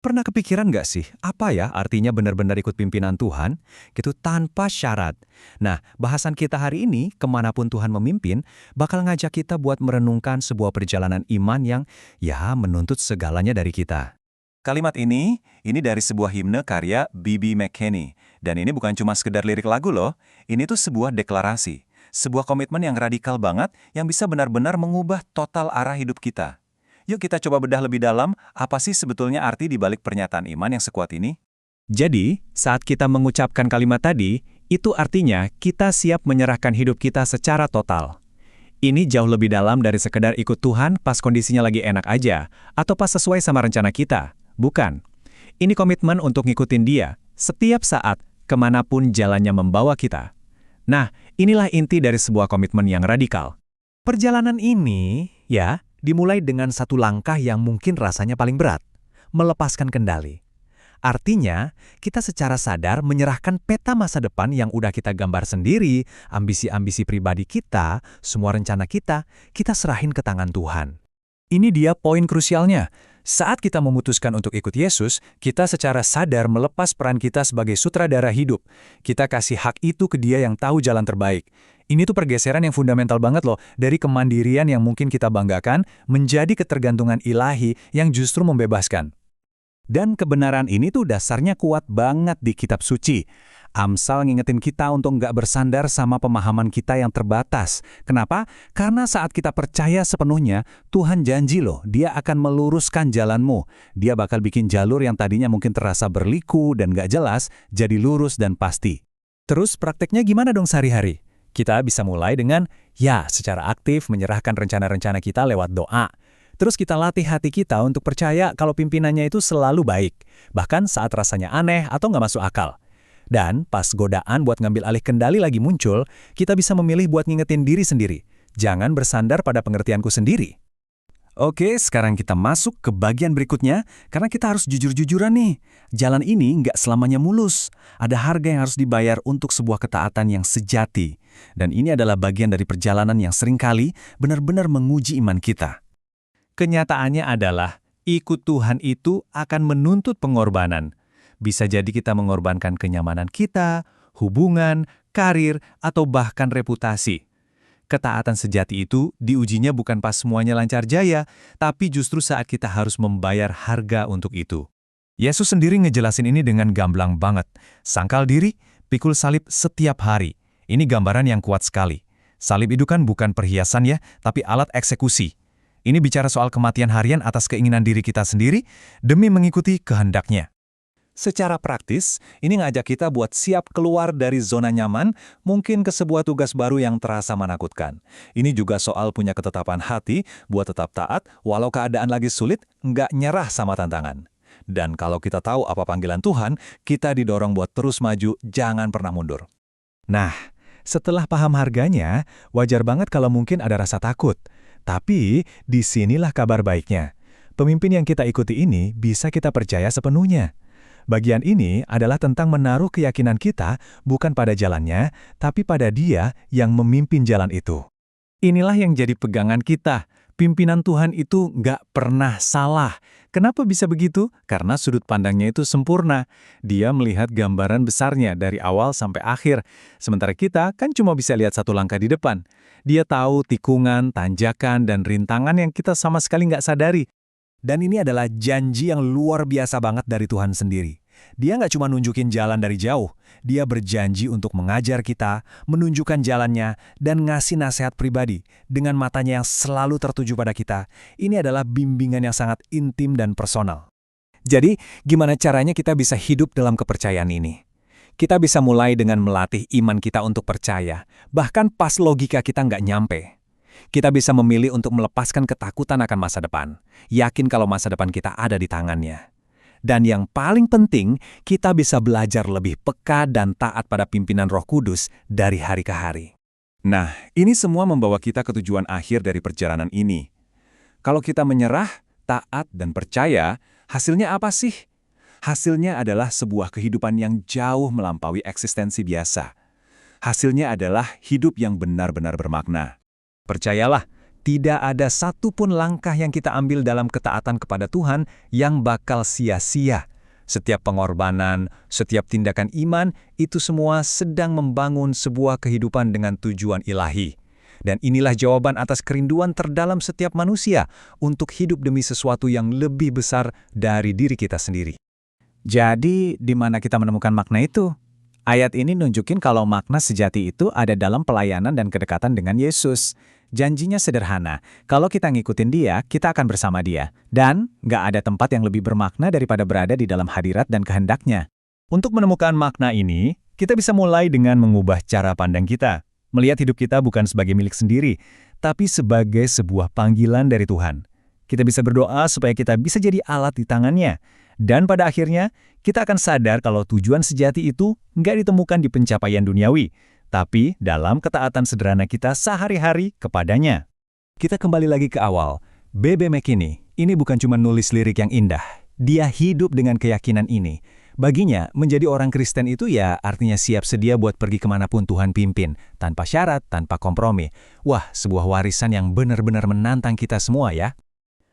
Pernah kepikiran nggak sih, apa ya artinya benar-benar ikut pimpinan Tuhan? Gitu tanpa syarat. Nah, bahasan kita hari ini, kemanapun Tuhan memimpin, bakal ngajak kita buat merenungkan sebuah perjalanan iman yang, ya, menuntut segalanya dari kita. Kalimat ini dari sebuah himne karya B.B. McKinney. Dan ini bukan cuma sekedar lirik lagu loh, ini tuh sebuah deklarasi. Sebuah komitmen yang radikal banget yang bisa benar-benar mengubah total arah hidup kita. Yuk kita coba bedah lebih dalam, apa sih sebetulnya arti di balik pernyataan iman yang sekuat ini? Jadi, saat kita mengucapkan kalimat tadi, itu artinya kita siap menyerahkan hidup kita secara total. Ini jauh lebih dalam dari sekedar ikut Tuhan pas kondisinya lagi enak aja, atau pas sesuai sama rencana kita. Bukan. Ini komitmen untuk ngikutin Dia, setiap saat, kemanapun jalannya membawa kita. Nah, inilah inti dari sebuah komitmen yang radikal. Perjalanan ini, ya, dimulai dengan satu langkah yang mungkin rasanya paling berat, melepaskan kendali. Artinya, kita secara sadar menyerahkan peta masa depan yang udah kita gambar sendiri, ambisi-ambisi pribadi kita, semua rencana kita serahin ke tangan Tuhan. Ini dia poin krusialnya. Saat kita memutuskan untuk ikut Yesus, kita secara sadar melepas peran kita sebagai sutradara hidup. Kita kasih hak itu ke Dia yang tahu jalan terbaik. Ini tuh pergeseran yang fundamental banget loh, dari kemandirian yang mungkin kita banggakan, menjadi ketergantungan ilahi yang justru membebaskan. Dan kebenaran ini tuh dasarnya kuat banget di kitab suci. Amsal ngingetin kita untuk nggak bersandar sama pemahaman kita yang terbatas. Kenapa? Karena saat kita percaya sepenuhnya, Tuhan janji loh, Dia akan meluruskan jalanmu. Dia bakal bikin jalur yang tadinya mungkin terasa berliku dan nggak jelas, jadi lurus dan pasti. Terus prakteknya gimana dong sehari-hari? Kita bisa mulai dengan, ya, secara aktif menyerahkan rencana-rencana kita lewat doa. Terus kita latih hati kita untuk percaya kalau pimpinannya itu selalu baik, bahkan saat rasanya aneh atau nggak masuk akal. Dan pas godaan buat ngambil alih kendali lagi muncul, kita bisa memilih buat ngingetin diri sendiri. Jangan bersandar pada pengertianku sendiri. Oke, sekarang kita masuk ke bagian berikutnya, karena kita harus jujur-jujuran nih. Jalan ini nggak selamanya mulus. Ada harga yang harus dibayar untuk sebuah ketaatan yang sejati. Dan ini adalah bagian dari perjalanan yang seringkali benar-benar menguji iman kita. Kenyataannya adalah, ikut Tuhan itu akan menuntut pengorbanan. Bisa jadi kita mengorbankan kenyamanan kita, hubungan, karir, atau bahkan reputasi. Ketaatan sejati itu diujinya bukan pas semuanya lancar jaya, tapi justru saat kita harus membayar harga untuk itu. Yesus sendiri ngejelasin ini dengan gamblang banget. Sangkal diri, pikul salib setiap hari. Ini gambaran yang kuat sekali. Salib itu kan bukan perhiasan ya, tapi alat eksekusi. Ini bicara soal kematian harian atas keinginan diri kita sendiri demi mengikuti kehendaknya. Secara praktis, ini ngajak kita buat siap keluar dari zona nyaman, mungkin ke sebuah tugas baru yang terasa menakutkan. Ini juga soal punya ketetapan hati buat tetap taat, walau keadaan lagi sulit, nggak nyerah sama tantangan. Dan kalau kita tahu apa panggilan Tuhan, kita didorong buat terus maju, jangan pernah mundur. Nah, setelah paham harganya, wajar banget kalau mungkin ada rasa takut. Tapi, disinilah kabar baiknya. Pemimpin yang kita ikuti ini bisa kita percaya sepenuhnya. Bagian ini adalah tentang menaruh keyakinan kita bukan pada jalannya, tapi pada Dia yang memimpin jalan itu. Inilah yang jadi pegangan kita. Pimpinan Tuhan itu nggak pernah salah. Kenapa bisa begitu? Karena sudut pandangnya itu sempurna. Dia melihat gambaran besarnya dari awal sampai akhir. Sementara kita kan cuma bisa lihat satu langkah di depan. Dia tahu tikungan, tanjakan, dan rintangan yang kita sama sekali nggak sadari. Dan ini adalah janji yang luar biasa banget dari Tuhan sendiri. Dia nggak cuma nunjukin jalan dari jauh, Dia berjanji untuk mengajar kita, menunjukkan jalannya, dan ngasih nasihat pribadi dengan matanya yang selalu tertuju pada kita. Ini adalah bimbingan yang sangat intim dan personal. Jadi, gimana caranya kita bisa hidup dalam kepercayaan ini? Kita bisa mulai dengan melatih iman kita untuk percaya, bahkan pas logika kita nggak nyampe. Kita bisa memilih untuk melepaskan ketakutan akan masa depan, yakin kalau masa depan kita ada di tangannya. Dan yang paling penting, kita bisa belajar lebih peka dan taat pada pimpinan Roh Kudus dari hari ke hari. Nah, ini semua membawa kita ke tujuan akhir dari perjalanan ini. Kalau kita menyerah, taat, dan percaya, hasilnya apa sih? Hasilnya adalah sebuah kehidupan yang jauh melampaui eksistensi biasa. Hasilnya adalah hidup yang benar-benar bermakna. Percayalah, Tidak ada satupun langkah yang kita ambil dalam ketaatan kepada Tuhan yang bakal sia-sia. Setiap pengorbanan, setiap tindakan iman, itu semua sedang membangun sebuah kehidupan dengan tujuan ilahi. Dan inilah jawaban atas kerinduan terdalam setiap manusia untuk hidup demi sesuatu yang lebih besar dari diri kita sendiri. Jadi, di mana kita menemukan makna itu? Ayat ini nunjukin kalau makna sejati itu ada dalam pelayanan dan kedekatan dengan Yesus. Janjinya sederhana, kalau kita ngikutin dia, kita akan bersama dia. Dan nggak ada tempat yang lebih bermakna daripada berada di dalam hadirat dan kehendaknya. Untuk menemukan makna ini, kita bisa mulai dengan mengubah cara pandang kita. Melihat hidup kita bukan sebagai milik sendiri, tapi sebagai sebuah panggilan dari Tuhan. Kita bisa berdoa supaya kita bisa jadi alat di tangannya. Dan pada akhirnya, kita akan sadar kalau tujuan sejati itu nggak ditemukan di pencapaian duniawi, tapi dalam ketaatan sederhana kita sehari-hari kepadanya. Kita kembali lagi ke awal. B.B. McKinney, ini bukan cuma nulis lirik yang indah. Dia hidup dengan keyakinan ini. Baginya, menjadi orang Kristen itu ya artinya siap sedia buat pergi kemanapun Tuhan pimpin, tanpa syarat, tanpa kompromi. Wah, sebuah warisan yang benar-benar menantang kita semua ya.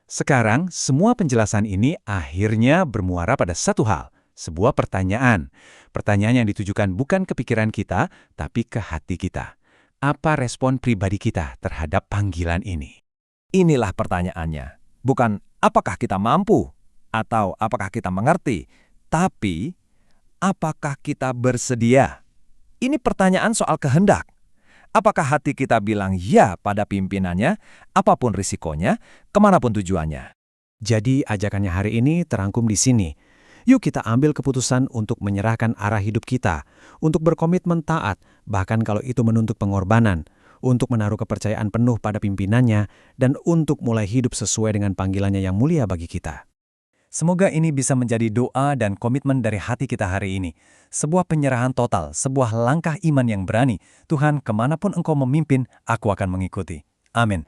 Sekarang, semua penjelasan ini akhirnya bermuara pada satu hal. Sebuah pertanyaan. Pertanyaan yang ditujukan bukan ke pikiran kita, tapi ke hati kita. Apa respon pribadi kita terhadap panggilan ini? Inilah pertanyaannya. Bukan apakah kita mampu, atau apakah kita mengerti, tapi apakah kita bersedia? Ini pertanyaan soal kehendak. Apakah hati kita bilang ya pada pimpinannya, apapun risikonya, kemanapun tujuannya? Jadi ajakannya hari ini terangkum di sini. Yuk kita ambil keputusan untuk menyerahkan arah hidup kita, untuk berkomitmen taat, bahkan kalau itu menuntut pengorbanan, untuk menaruh kepercayaan penuh pada pimpinannya, dan untuk mulai hidup sesuai dengan panggilannya yang mulia bagi kita. Semoga ini bisa menjadi doa dan komitmen dari hati kita hari ini. Sebuah penyerahan total, sebuah langkah iman yang berani. Tuhan, kemanapun Engkau memimpin, aku akan mengikuti. Amin.